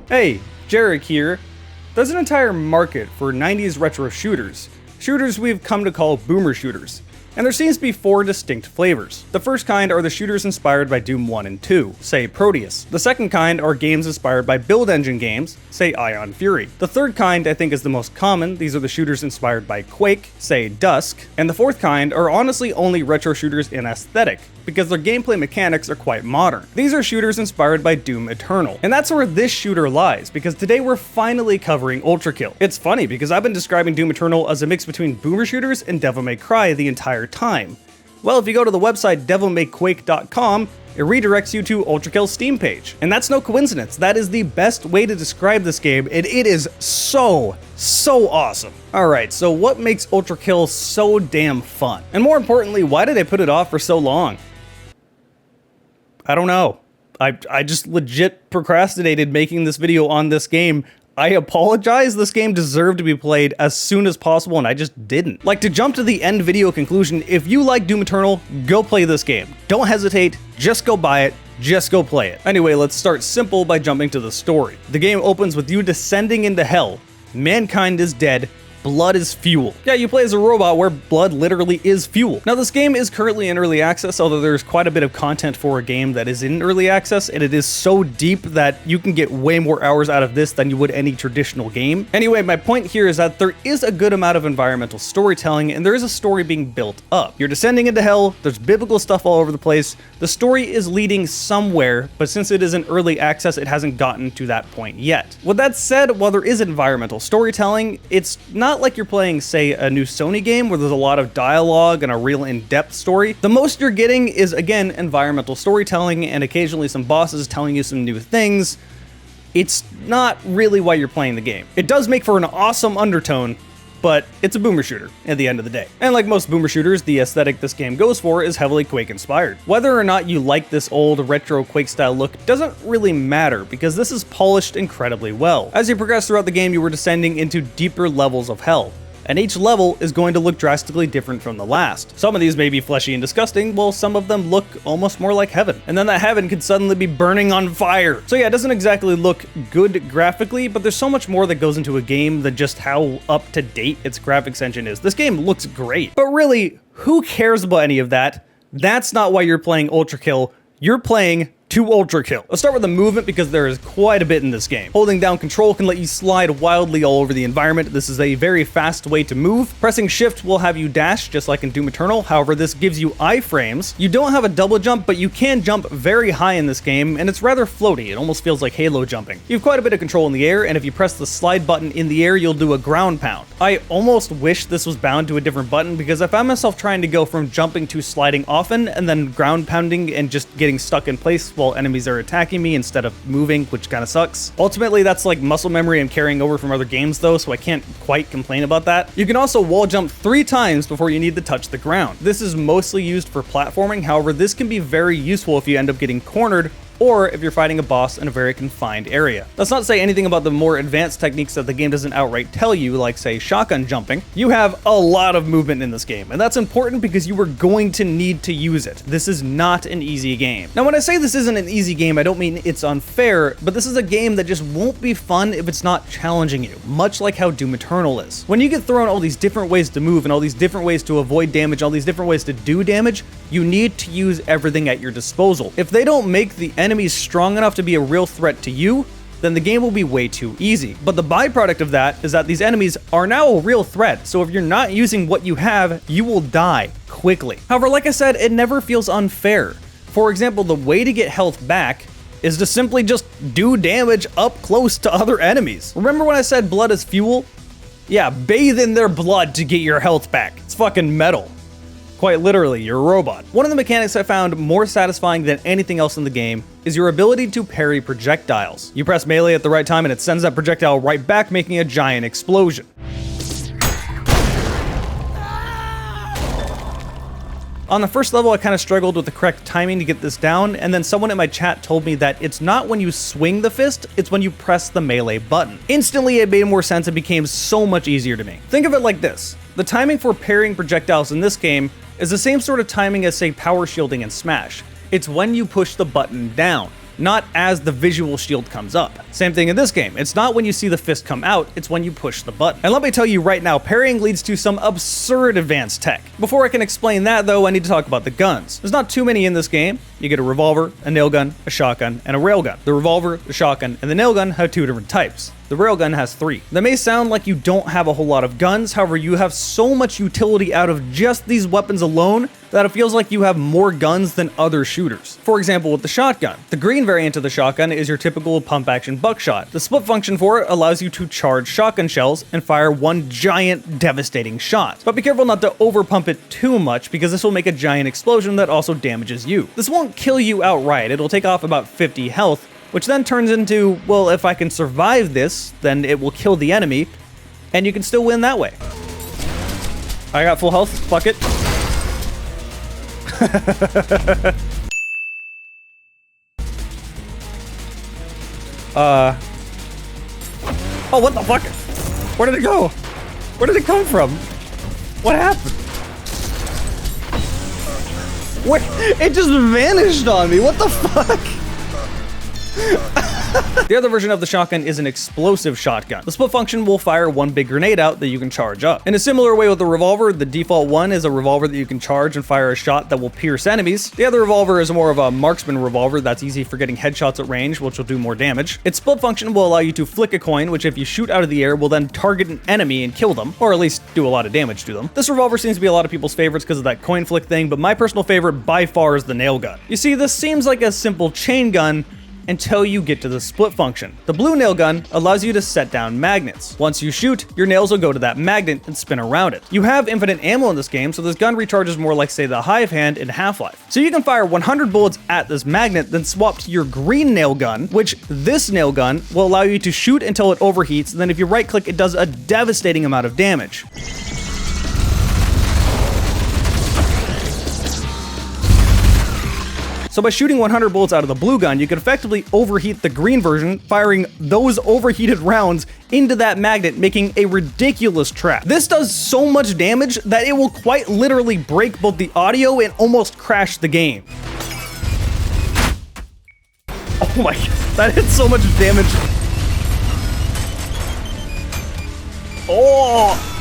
Hey, Jarek here. There's an entire market for 90s retro shooters. Shooters we've come to call boomer shooters. And there seems to be 4 distinct flavors. The first kind are the shooters inspired by Doom 1 and 2, say Proteus. The second kind are games inspired by build engine games, say Ion Fury. The third kind I think is the most common. These are the shooters inspired by Quake, say Dusk. And the fourth kind are honestly only retro shooters in aesthetic, because their gameplay mechanics are quite modern. These are shooters inspired by Doom Eternal. And that's where this shooter lies, because today we're finally covering Ultrakill. It's funny, because I've been describing Doom Eternal as a mix between boomer shooters and Devil May Cry the entire time. Well, if you go to the website devilmayquake.com, it redirects you to Ultrakill's Steam page. And that's no coincidence. That is the best way to describe this game, and it is so awesome. Alright, so what makes Ultrakill so damn fun? And more importantly, why did I put it off for so long? I don't know. I just legit procrastinated making this video on this game. I apologize, this game deserved to be played as soon as possible and I just didn't. Like, to jump to the end video conclusion, if you like Doom Eternal, go play this game. Don't hesitate, just go buy it, just go play it. Anyway, let's start simple by jumping to the story. The game opens with you descending into hell. Mankind is dead. Blood is fuel. Yeah, you play as a robot where blood literally is fuel. Now, this game is currently in early access, although there's quite a bit of content for a game that is in early access, and it is so deep that you can get way more hours out of this than you would any traditional game. Anyway, my point here is that there is a good amount of environmental storytelling, and there is a story being built up. You're descending into hell, there's biblical stuff all over the place, the story is leading somewhere, but since it is in early access, it hasn't gotten to that point yet. With that said, while there is environmental storytelling, it's not like you're playing, say, a new Sony game where there's a lot of dialogue and a real in-depth story. The most you're getting is, again, environmental storytelling and occasionally some bosses telling you some new things. It's not really why you're playing the game. It does make for an awesome undertone, but it's a boomer shooter at the end of the day. And like most boomer shooters, the aesthetic this game goes for is heavily Quake inspired. Whether or not you like this old retro Quake style look doesn't really matter, because this is polished incredibly well. As you progress throughout the game, you are descending into deeper levels of hell, and each level is going to look drastically different from the last. Some of these may be fleshy and disgusting, while some of them look almost more like heaven. And then that heaven could suddenly be burning on fire. So yeah, it doesn't exactly look good graphically, but there's so much more that goes into a game than just how up to date its graphics engine is. This game looks great. But really, who cares about any of that? That's not why you're playing Ultrakill. You're playing to Ultrakill. Let's start with the movement, because there is quite a bit in this game. Holding down control can let you slide wildly all over the environment. This is a very fast way to move. Pressing shift will have you dash, just like in Doom Eternal. However, this gives you iframes. You don't have a double jump, but you can jump very high in this game, and it's rather floaty. It almost feels like Halo jumping. You have quite a bit of control in the air, and if you press the slide button in the air, you'll do a ground pound. I almost wish this was bound to a different button, because I found myself trying to go from jumping to sliding often, and then ground pounding and just getting stuck in place while enemies are attacking me instead of moving, which kind of sucks. Ultimately, that's like muscle memory I'm carrying over from other games though, so I can't quite complain about that. You can also wall jump 3 times before you need to touch the ground. This is mostly used for platforming, however, this can be very useful if you end up getting cornered, or if you're fighting a boss in a very confined area. That's not to say anything about the more advanced techniques that the game doesn't outright tell you, like say shotgun jumping. You have a lot of movement in this game, and that's important because you are going to need to use it. This is not an easy game. Now, when I say this isn't an easy game, I don't mean it's unfair, but this is a game that just won't be fun if it's not challenging you, much like how Doom Eternal is. When you get thrown all these different ways to move and all these different ways to avoid damage, all these different ways to do damage, you need to use everything at your disposal. If they don't make the enemies strong enough to be a real threat to you, then the game will be way too easy. But the byproduct of that is that these enemies are now a real threat, so if you're not using what you have, you will die quickly. However, like I said, it never feels unfair. For example, the way to get health back is to simply just do damage up close to other enemies. Remember when I said blood is fuel? Yeah, bathe in their blood to get your health back. It's fucking metal. Quite literally, you're a robot. One of the mechanics I found more satisfying than anything else in the game is your ability to parry projectiles. You press melee at the right time and it sends that projectile right back, making a giant explosion. On the first level, I kind of struggled with the correct timing to get this down, and then someone in my chat told me that it's not when you swing the fist, it's when you press the melee button. Instantly, it made more sense and became so much easier to me. Think of it like this. The timing for parrying projectiles in this game is the same sort of timing as, say, power shielding in Smash. It's when you push the button down. not as the visual shield comes up. Same thing in this game. It's not when you see the fist come out, it's when you push the button. And let me tell you right now, parrying leads to some absurd advanced tech. Before I can explain that though, I need to talk about the guns. There's not too many in this game. You get a revolver, a nail gun, a shotgun, and a railgun. The revolver, the shotgun, and the nail gun have 2 different types. The railgun has 3. That may sound like you don't have a whole lot of guns, however you have so much utility out of just these weapons alone that it feels like you have more guns than other shooters. For example, with the shotgun. The green variant of the shotgun is your typical pump action buckshot. The split function for it allows you to charge shotgun shells and fire one giant devastating shot. But be careful not to over pump it too much because this will make a giant explosion that also damages you. This won't kill you outright, it'll take off about 50 health, which then turns into, well, if I can survive this, then it will kill the enemy, and you can still win that way. I got full health, fuck it. Oh, what the fuck? Where did it go? Where did it come from? What happened? Wait, it just vanished on me, what the fuck? The other version of the shotgun is an explosive shotgun. The split function will fire one big grenade out that you can charge up. In a similar way with the revolver, the default one is a revolver that you can charge and fire a shot that will pierce enemies. The other revolver is more of a marksman revolver that's easy for getting headshots at range, which will do more damage. Its split function will allow you to flick a coin, which if you shoot out of the air will then target an enemy and kill them, or at least do a lot of damage to them. This revolver seems to be a lot of people's favorites because of that coin flick thing, but my personal favorite by far is the nail gun. You see, this seems like a simple chain gun until you get to the split function. The blue nail gun allows you to set down magnets. Once you shoot, your nails will go to that magnet and spin around it. You have infinite ammo in this game, so this gun recharges more like, say, the Hive Hand in Half-Life. So you can fire 100 bullets at this magnet, then swap to your green nail gun, which this nail gun will allow you to shoot until it overheats, and then if you right-click, it does a devastating amount of damage. So by shooting 100 bullets out of the blue gun, you can effectively overheat the green version, firing those overheated rounds into that magnet, making a ridiculous trap. This does so much damage that it will quite literally break both the audio and almost crash the game. Oh my god, that hit so much damage. Oh!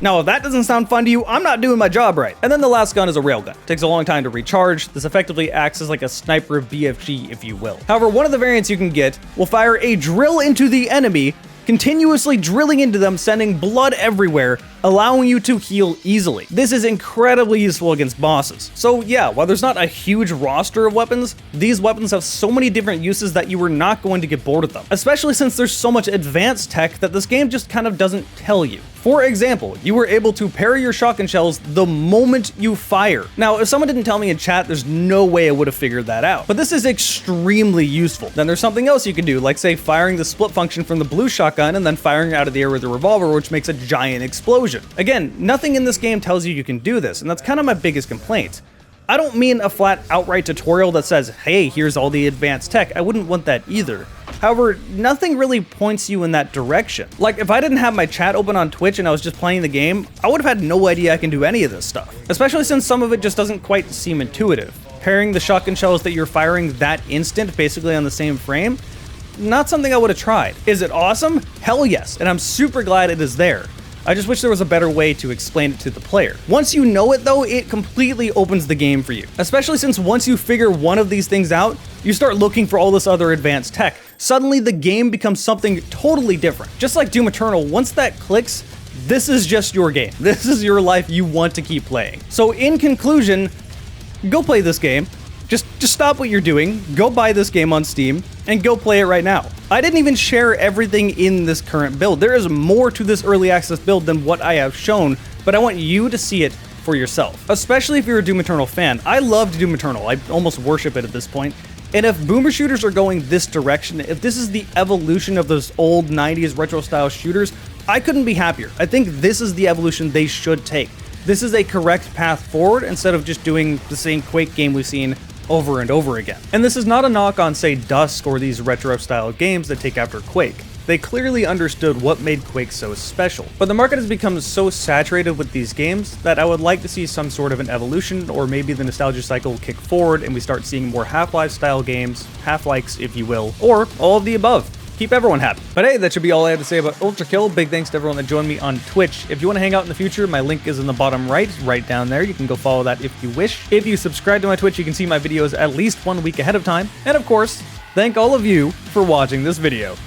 Now, if that doesn't sound fun to you, I'm not doing my job right. And then the last gun is a railgun. Takes a long time to recharge. This effectively acts as like a sniper BFG, if you will. However, one of the variants you can get will fire a drill into the enemy, continuously drilling into them, sending blood everywhere, allowing you to heal easily. This is incredibly useful against bosses. So yeah, while there's not a huge roster of weapons, these weapons have so many different uses that you are not going to get bored with them, especially since there's so much advanced tech that this game just kind of doesn't tell you. For example, you were able to parry your shotgun shells the moment you fire. Now, if someone didn't tell me in chat, there's no way I would have figured that out. But this is extremely useful. Then there's something else you can do, like say firing the split function from the blue shotgun and then firing out of the air with the revolver, which makes a giant explosion. Again, nothing in this game tells you can do this, and that's kind of my biggest complaint. I don't mean a flat outright tutorial that says, hey, here's all the advanced tech. I wouldn't want that either. However, nothing really points you in that direction. Like, if I didn't have my chat open on Twitch and I was just playing the game, I would have had no idea I can do any of this stuff. Especially since some of it just doesn't quite seem intuitive. Pairing the shotgun shells that you're firing that instant, basically on the same frame, not something I would have tried. Is it awesome? Hell yes, and I'm super glad it is there. I just wish there was a better way to explain it to the player. Once you know it though, it completely opens the game for you. Especially since once you figure one of these things out, you start looking for all this other advanced tech. Suddenly the game becomes something totally different. Just like Doom Eternal, once that clicks, this is just your game. This is your life you want to keep playing. So in conclusion, go play this game. Just stop what you're doing, go buy this game on Steam, and go play it right now. I didn't even share everything in this current build. There is more to this early access build than what I have shown, but I want you to see it for yourself. Especially if you're a Doom Eternal fan. I loved Doom Eternal, I almost worship it at this point. And if boomer shooters are going this direction, if this is the evolution of those old 90s retro style shooters, I couldn't be happier. I think this is the evolution they should take. This is a correct path forward instead of just doing the same Quake game we've seen over and over again. And this is not a knock on, say, Dusk or these retro style games that take after Quake. They clearly understood what made Quake so special. But the market has become so saturated with these games that I would like to see some sort of an evolution, or maybe the nostalgia cycle kick forward and we start seeing more Half-Life style games, Half-Likes if you will, or all of the above. Keep everyone happy. But hey, that should be all I have to say about Ultrakill. Big thanks to everyone that joined me on Twitch. If you want to hang out in the future, my link is in the bottom right down there. You can go follow that if you wish. If you subscribe to my Twitch, you can see my videos at least 1 week ahead of time. And of course, thank all of you for watching this video.